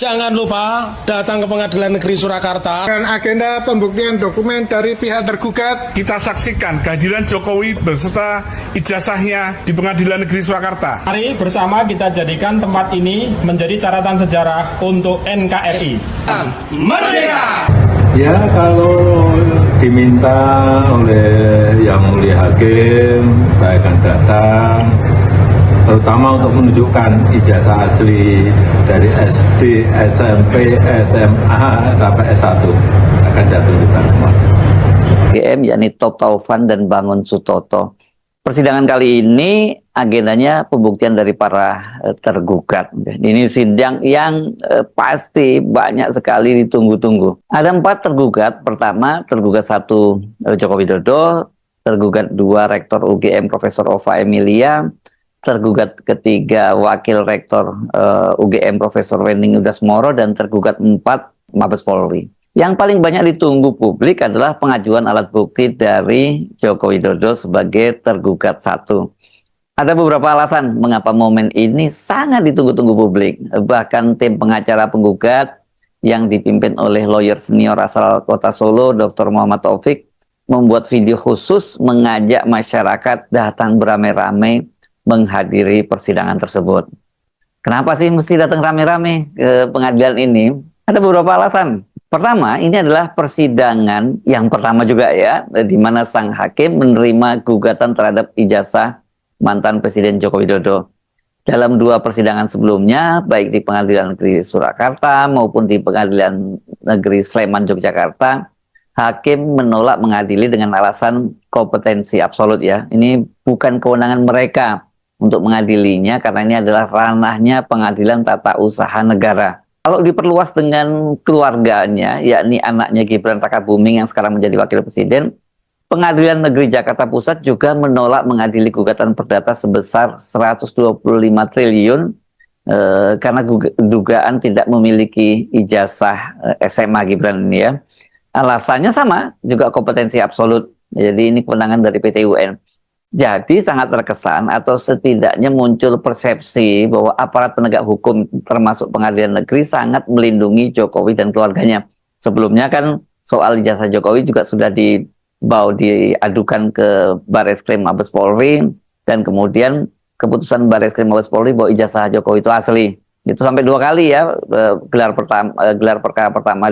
Jangan lupa datang ke Pengadilan Negeri Surakarta dengan agenda pembuktian dokumen dari pihak tergugat. Kita saksikan kehadiran Jokowi beserta ijazahnya di Pengadilan Negeri Surakarta. Mari bersama kita jadikan tempat ini menjadi catatan sejarah untuk NKRI. Merdeka! Ya, kalau diminta oleh Yang Mulia Hakim, saya akan datang, terutama untuk menunjukkan ijazah asli dari SD, SMP, SMA, sampai S1 akan saya tunjukkan semua. UGM yakni Top Taufan dan Bangun Sutoto. Persidangan kali ini agendanya pembuktian dari para tergugat. Ini sidang yang pasti banyak sekali ditunggu-tunggu. Ada 4 tergugat. Pertama, tergugat 1 Joko Widodo, tergugat 2 Rektor UGM Profesor Ova Emilia, tergugat ketiga Wakil Rektor UGM Profesor Wening Udasmoro, dan tergugat 4 Mabes Polri. Yang paling banyak ditunggu publik adalah pengajuan alat bukti dari Joko Widodo sebagai tergugat 1. Ada beberapa alasan mengapa momen ini sangat ditunggu-tunggu publik. Bahkan tim pengacara penggugat yang dipimpin oleh lawyer senior asal Kota Solo, Dr. Muhammad Taufik, membuat video khusus mengajak masyarakat datang beramai-ramai menghadiri persidangan tersebut. Kenapa sih mesti datang rame-rame ke pengadilan ini? Ada beberapa alasan. Pertama, ini adalah persidangan yang pertama juga ya, di mana sang hakim menerima gugatan terhadap ijazah mantan Presiden Joko Widodo. Dalam 2 persidangan sebelumnya, baik di Pengadilan Negeri Surakarta maupun di Pengadilan Negeri Sleman, Yogyakarta, hakim menolak mengadili dengan alasan kompetensi absolut ya. Ini bukan kewenangan mereka untuk mengadilinya karena ini adalah ranahnya Pengadilan Tata Usaha Negara. Kalau diperluas dengan keluarganya, yakni anaknya Gibran Rakabuming yang sekarang menjadi wakil presiden, Pengadilan Negeri Jakarta Pusat juga menolak mengadili gugatan perdata sebesar 125 triliun karena dugaan tidak memiliki ijazah SMA Gibran ini ya. Alasannya sama, juga kompetensi absolut. Jadi ini kewenangan dari PT UN. Jadi sangat terkesan atau setidaknya muncul persepsi bahwa aparat penegak hukum termasuk pengadilan negeri sangat melindungi Jokowi dan keluarganya. Sebelumnya kan soal ijazah Jokowi juga sudah diadukan ke Barreskrim Mabes Polri, dan kemudian keputusan Barreskrim Mabes Polri bahwa ijazah Jokowi itu asli. Itu sampai 2 kali ya, gelar perkara pertama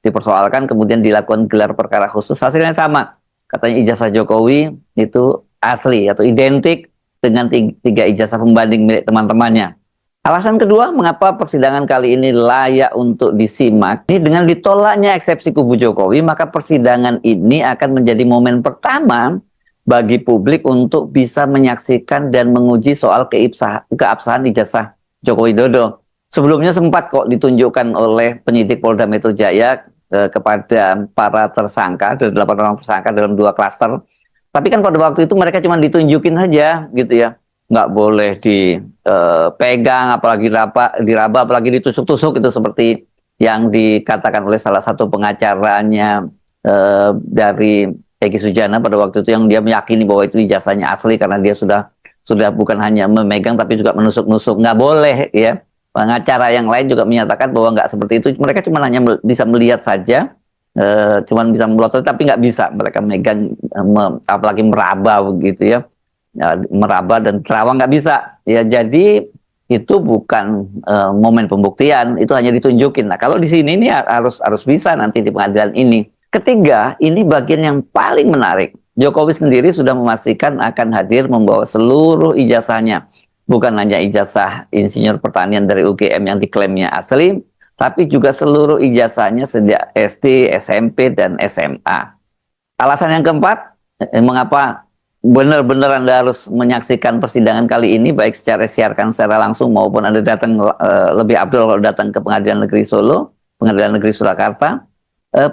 dipersoalkan, kemudian dilakukan gelar perkara khusus, hasilnya sama. Katanya ijazah Jokowi itu asli atau identik dengan 3 ijazah pembanding milik teman-temannya. Alasan kedua, mengapa persidangan kali ini layak untuk disimak, ini dengan ditolaknya eksepsi kubu Jokowi, maka persidangan ini akan menjadi momen pertama bagi publik untuk bisa menyaksikan dan menguji soal keabsahan ijazah Joko Widodo. Sebelumnya sempat kok ditunjukkan oleh penyidik Polda Metro Jaya kepada para tersangka, ada 8 orang tersangka dalam 2 klaster. Tapi kan pada waktu itu mereka cuma ditunjukin saja gitu ya. Nggak boleh dipegang, apalagi diraba, apalagi ditusuk-tusuk, itu seperti yang dikatakan oleh salah satu pengacaranya dari Egy Sujana pada waktu itu, yang dia meyakini bahwa itu ijazahnya asli karena dia sudah bukan hanya memegang tapi juga menusuk-nusuk. Nggak boleh ya. Pengacara yang lain juga menyatakan bahwa nggak seperti itu. Mereka cuma hanya bisa melihat saja. Cuman bisa melotot tapi nggak bisa mereka megang, apalagi meraba begitu ya, meraba dan terawang nggak bisa ya. Jadi itu bukan momen pembuktian, itu hanya ditunjukin. Nah kalau di sini ini harus bisa nanti di pengadilan ini. Ketiga, ini bagian yang paling menarik. Jokowi sendiri sudah memastikan akan hadir membawa seluruh ijazahnya, bukan hanya ijazah insinyur pertanian dari UGM yang diklaimnya asli, tapi juga seluruh ijazahnya sejak SD, SMP, dan SMA. Alasan yang keempat, mengapa benar-benar Anda harus menyaksikan persidangan kali ini, baik secara siarkan secara langsung maupun Anda datang, lebih abdul kalau datang ke Pengadilan Negeri Solo, Pengadilan Negeri Surakarta.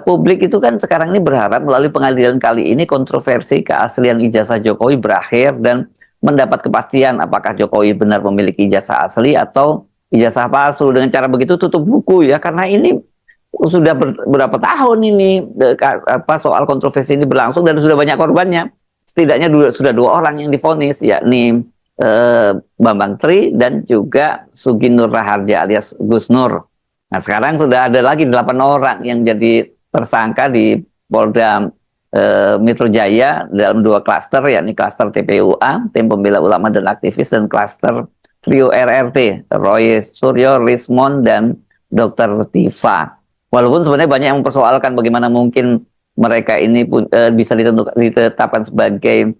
Publik itu kan sekarang ini berharap melalui pengadilan kali ini kontroversi keaslian ijazah Jokowi berakhir dan mendapat kepastian apakah Jokowi benar memiliki ijazah asli atau ijazah palsu. Dengan cara begitu tutup buku ya, karena ini sudah berapa tahun ini soal kontroversi ini berlangsung dan sudah banyak korbannya. Setidaknya sudah 2 orang yang divonis, yakni Bambang Tri dan juga Sugi Nur Raharja alias Gus Nur. Nah, sekarang sudah ada lagi 8 orang yang jadi tersangka di Polda Metro Jaya dalam 2 klaster, yakni klaster TPUA, Tim Pembela Ulama dan Aktivis, dan klaster Trio RRT, Roy Suryo, Rismon, dan Dr. Tifa. Walaupun sebenarnya banyak yang mempersoalkan bagaimana mungkin mereka ini bisa ditetapkan sebagai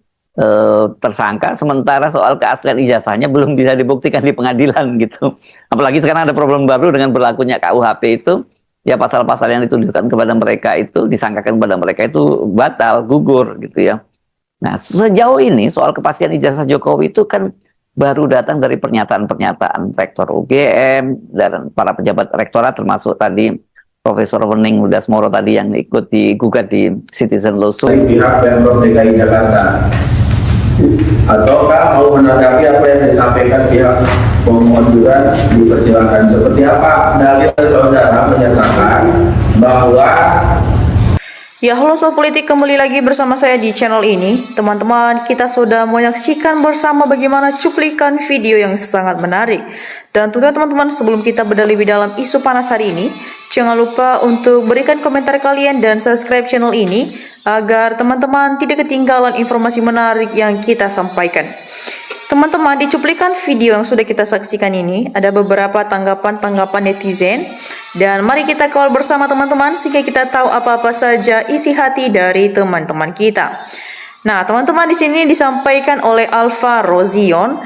tersangka, sementara soal keaslian ijazahnya belum bisa dibuktikan di pengadilan gitu. Apalagi sekarang ada problem baru dengan berlakunya KUHP itu, ya pasal-pasal yang dituduhkan kepada mereka itu, disangkakan kepada mereka itu batal, gugur gitu ya. Nah, sejauh ini soal kepastian ijazah Jokowi itu kan baru datang dari pernyataan-pernyataan Rektor UGM dan para pejabat rektorat, termasuk tadi Profesor Wening Ludasmoro tadi yang ikut digugat di Citizen Lawsuit. Pihak Pemprov DKI Jakarta, ataukah mau menanggapi apa yang disampaikan pihak pemohon, dipersilakan. Seperti apa dalil saudara menyatakan bahwa Ya, halo Sobat Politik, kembali lagi bersama saya di channel ini. Teman-teman, kita sudah menyaksikan bersama bagaimana cuplikan video yang sangat menarik. Dan tentunya teman-teman, sebelum kita berdalih lebih dalam isu panas hari ini, jangan lupa untuk berikan komentar kalian dan subscribe channel ini agar teman-teman tidak ketinggalan informasi menarik yang kita sampaikan. Teman-teman, di cuplikan video yang sudah kita saksikan ini ada beberapa tanggapan-tanggapan netizen, dan mari kita kawal bersama teman-teman sehingga kita tahu apa-apa saja isi hati dari teman-teman kita. Nah, teman-teman, di sini disampaikan oleh Alfa Rozion,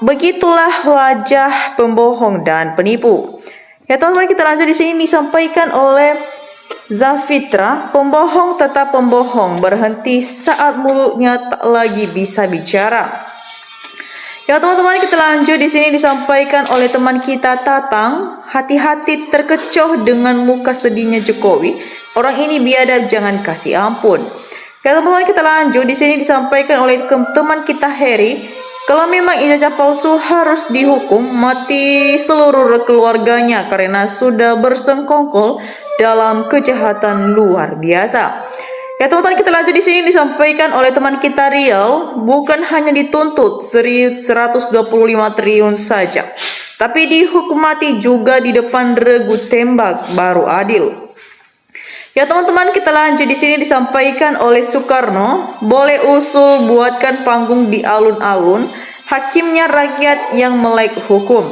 begitulah wajah pembohong dan penipu. Ya teman-teman, kita lanjut. Di sini disampaikan oleh Zafitra, pembohong tetap pembohong, berhenti saat mulutnya tak lagi bisa bicara. Ya teman-teman, kita lanjut. Di sini disampaikan oleh teman kita Tatang, hati-hati terkecoh dengan muka sedihnya Jokowi. Orang ini biadab, jangan kasih ampun. Ya teman-teman, kita lanjut. Di sini disampaikan oleh teman kita Heri, kalau memang ijazah palsu harus dihukum mati seluruh keluarganya karena sudah bersengkongkol dalam kejahatan luar biasa. Ya teman-teman, kita lanjut. Di sini disampaikan oleh teman kita Rial, bukan hanya dituntut 125 triliun saja, tapi dihukum mati juga di depan regu tembak, baru adil. Ya teman-teman, kita lanjut. Di sini disampaikan oleh Soekarno, boleh usul buatkan panggung di alun-alun, hakimnya rakyat yang melek hukum.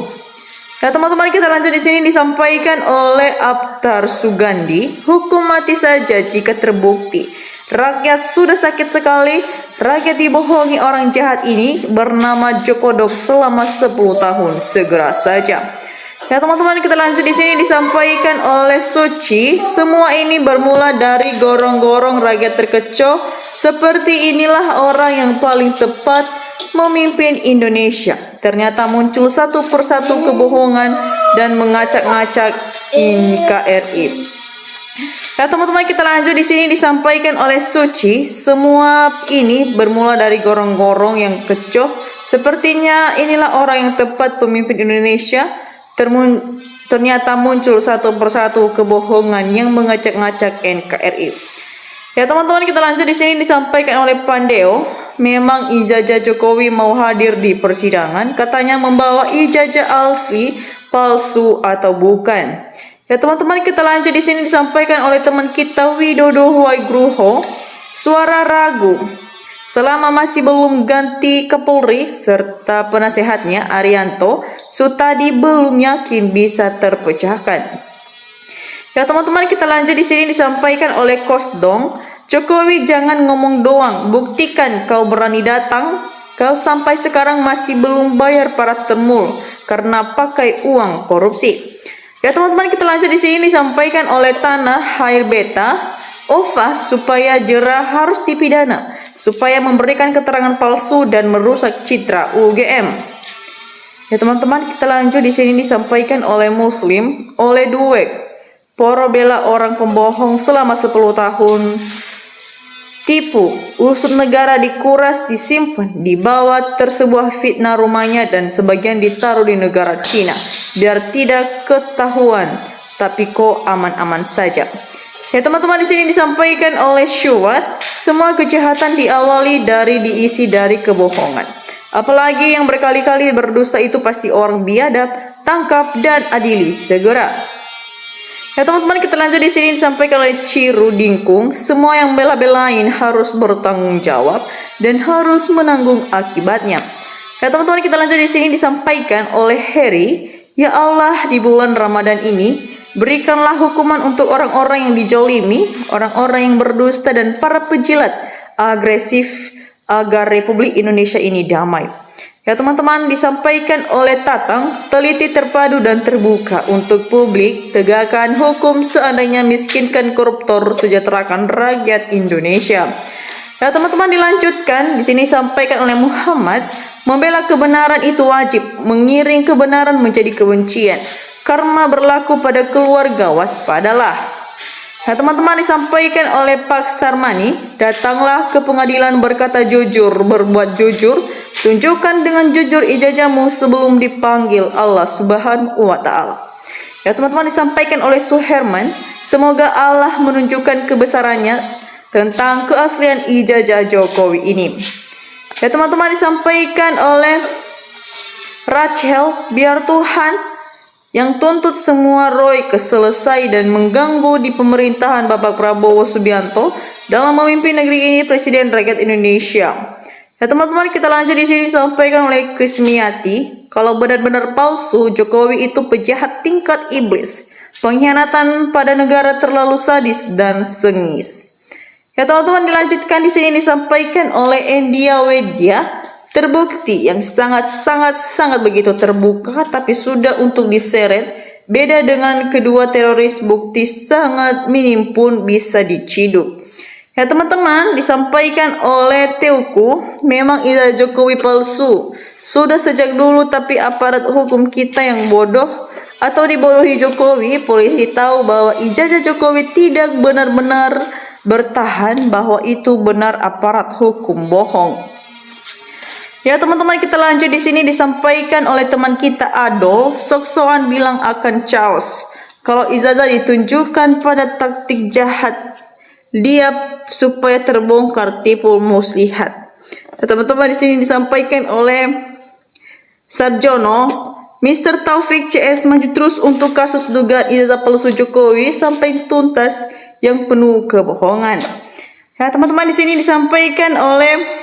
Ya teman-teman, kita lanjut. Di sini disampaikan oleh Aptar Sugandi, hukum mati saja jika terbukti. Rakyat sudah sakit sekali, rakyat dibohongi orang jahat ini bernama Jokodok selama 10 tahun, segera saja. Ya teman-teman, kita lanjut. Di sini disampaikan oleh Suci, semua ini bermula dari gorong-gorong rakyat terkecoh. Seperti inilah orang yang paling tepat memimpin Indonesia. Ternyata muncul satu persatu kebohongan dan mengacak-ngacak NKRI. Ya teman-teman, kita lanjut. Di sini disampaikan oleh Suci, semua ini bermula dari gorong-gorong yang kecoh. Sepertinya inilah orang yang tepat pemimpin Indonesia. Ternyata muncul satu persatu kebohongan yang mengacak-ngacak NKRI. Ya teman-teman, kita lanjut. Di sini disampaikan oleh Pandeo, memang ijazah Jokowi mau hadir di persidangan, katanya membawa ijazah asli, palsu atau bukan. Ya teman-teman, kita lanjut. Di sini disampaikan oleh teman kita Widodo Waigruho, suara ragu selama masih belum ganti Kapolri serta penasehatnya Arianto, Sutadi belum yakin bisa terpecahkan. Ya teman-teman, kita lanjut. Di sini disampaikan oleh Kosdong, Jokowi jangan ngomong doang, buktikan kau berani datang. Kau sampai sekarang masih belum bayar para temul karena pakai uang korupsi. Ya teman-teman, kita lanjut. Di sini disampaikan oleh Tanah Hair Beta, OVA supaya jerah harus dipidana, supaya memberikan keterangan palsu dan merusak citra UGM. Ya teman-teman, kita lanjut. Di sini disampaikan oleh Muslim, oleh Duwek, poro bela orang pembohong selama 10 tahun. Tipu, usut negara dikuras, disimpan, dibawa tersebuah fitnah rumahnya dan sebagian ditaruh di negara Cina biar tidak ketahuan, tapi kok aman-aman saja. Ya teman-teman, di sini disampaikan oleh Syuwat, semua kejahatan diawali dari diisi dari kebohongan. Apalagi yang berkali-kali berdosa itu pasti orang biadab, tangkap dan adili segera. Ya teman-teman, kita lanjut di sini disampaikan oleh Ciru Dingkung, semua yang bela-belain harus bertanggung jawab dan harus menanggung akibatnya. Ya teman-teman, kita lanjut di sini disampaikan oleh Heri, ya Allah, di bulan Ramadan ini berikanlah hukuman untuk orang-orang yang dijolimi, orang-orang yang berdusta dan para pejilat agresif agar Republik Indonesia ini damai. Ya teman-teman, disampaikan oleh Tatang, teliti, terpadu dan terbuka untuk publik, tegakkan hukum seandainya miskinkan koruptor, sejahterakan rakyat Indonesia. Ya teman-teman, dilanjutkan di sini disampaikan oleh Muhammad, membela kebenaran itu wajib, mengiring kebenaran menjadi kebencian. Karma berlaku pada keluarga, waspadalah. Ya teman-teman, disampaikan oleh Pak Sarmani, datanglah ke pengadilan berkata jujur, berbuat jujur, tunjukkan dengan jujur ijazahmu sebelum dipanggil Allah Subhanahu wa Ta'ala. Ya teman-teman, disampaikan oleh Suherman, semoga Allah menunjukkan kebesarannya tentang keaslian ijazah Jokowi ini. Ya teman-teman, disampaikan oleh Rachel, biar Tuhan yang tuntut semua Roy keselesai dan mengganggu di pemerintahan Bapak Prabowo Subianto dalam memimpin negeri ini, Presiden Rakyat Indonesia. Ya teman-teman, kita lanjut di sini disampaikan oleh Krismiati, kalau benar-benar palsu Jokowi itu pejahat tingkat iblis, pengkhianatan pada negara terlalu sadis dan sengis. Ya teman-teman, dilanjutkan di sini disampaikan oleh Endia Wedya, terbukti yang sangat begitu terbuka tapi sudah untuk diseret. Beda dengan kedua teroris, bukti sangat minim pun bisa diciduk. Ya teman-teman, disampaikan oleh Teuku, memang ijazah Jokowi palsu sudah sejak dulu, tapi aparat hukum kita yang bodoh atau dibodohi Jokowi. Polisi tahu bahwa ijazah Jokowi tidak benar-benar bertahan, bahwa itu benar aparat hukum bohong. Ya teman-teman, kita lanjut di sini disampaikan oleh teman kita Adol, sok-sokan bilang akan chaos. Kalau ijazah ditunjukkan pada taktik jahat dia supaya terbongkar tipu muslihat. Ya, teman-teman, di sini disampaikan oleh Sarjono, Mr. Taufik CS maju terus untuk kasus dugaan ijazah palsu Jokowi sampai tuntas yang penuh kebohongan. Ya teman-teman, di sini disampaikan oleh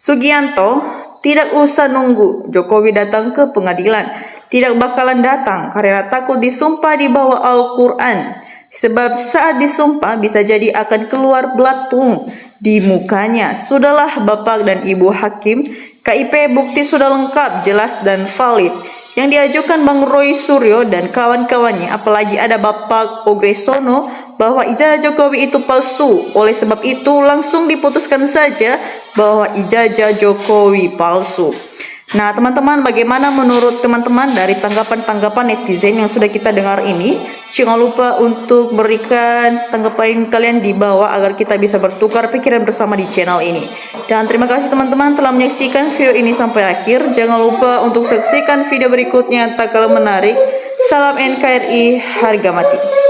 Sugianto, tidak usah nunggu Jokowi datang ke pengadilan. Tidak bakalan datang karena takut disumpah di bawah Al-Quran. Sebab saat disumpah bisa jadi akan keluar belatung di mukanya. Sudahlah Bapak dan Ibu Hakim, KIP bukti sudah lengkap, jelas dan valid. Yang diajukan Bang Roy Suryo dan kawan-kawannya, apalagi ada Bapak Ogresono, bahwa ijazah Jokowi itu palsu. Oleh sebab itu langsung diputuskan saja bahwa ijazah Jokowi palsu. Nah teman-teman, bagaimana menurut teman-teman dari tanggapan-tanggapan netizen yang sudah kita dengar ini? Jangan lupa untuk berikan tanggapan kalian di bawah agar kita bisa bertukar pikiran bersama di channel ini. Dan terima kasih teman-teman telah menyaksikan video ini sampai akhir. Jangan lupa untuk saksikan video berikutnya tak kalah menarik. Salam NKRI, harga mati.